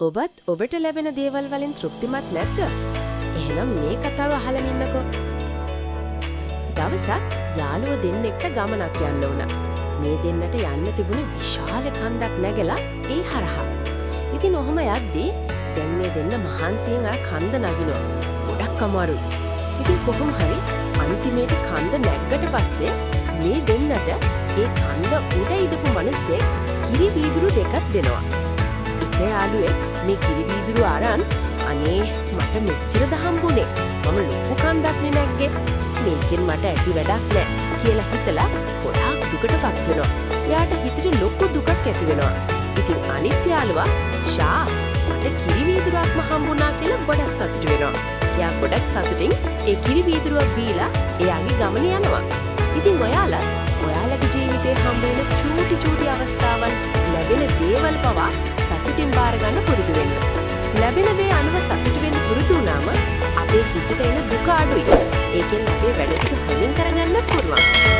ඔබත් ඔබට ලැබෙන දේවල් වලින් තෘප්තිමත් නැද්ද? එහෙනම් මේ කතාව අහලා ඉන්නකෝ. දවසක් යාළුවෝ දෙන්නෙක්ට ගමනක් යන්න වුණා. මේ දෙන්නට යන්න තිබුණේ විශාල කන්දක් නැගලා ඒ හරහා. ඉතින් ඔහොම යද්දී දැන් මේ දෙන්න මහන්සියෙන් අර කන්ද නගිනවා. ගොඩක් අමාරුයි. ඉතින් කොහොම හරි අන්තිමේට කන්ද නැග්ගට පස්සේ මේ දෙන්නට ඒ කන්ද උඩ ඉඳපු මිනිස්සෙක් කිරි වීදුරු දෙකක් දෙනවා. එක යාළුවෙක් මේ කිරි වීදුරු අරන් අනේ මට මෙච්චරද හම්බුනේ. මම ලොකු කන්දක් නේ නැග්ගේ. මේකෙන් මට ඇති වැඩක් නෑ කියලා හිතලා ගොඩාක් දුකටපත් වෙනවා. එයාට හිතට ලොකු දුකක් ඇති වෙනවා. ඉතින් අනිත් යාළුවා ෂා මට කිරි වීදුරුවක්ම හම්බුණා කියලා ගොඩක් සතුටු වෙනවා. එයා ගොඩක් සතුටින් ඒ කිරි වීදුරුවක් බීලා එයාගේ ගමන යනවා. ඉතින් ඔයාලගේ ජීවිතේ හම්බ වෙන චූටි අවස්ථාවන් ලැබෙන දේවල් පවා සතුටින් බාර ගන්න පුරුදු වෙන්න. ලැබෙන දේ අනුව සතුටු වෙන්න පුරුදු වුණාම අපේ හිතට එන දුක අඩුයි. ඒකෙන් අපේ වැඩ ටික හොඳින් කරගන්න පුළුවන්.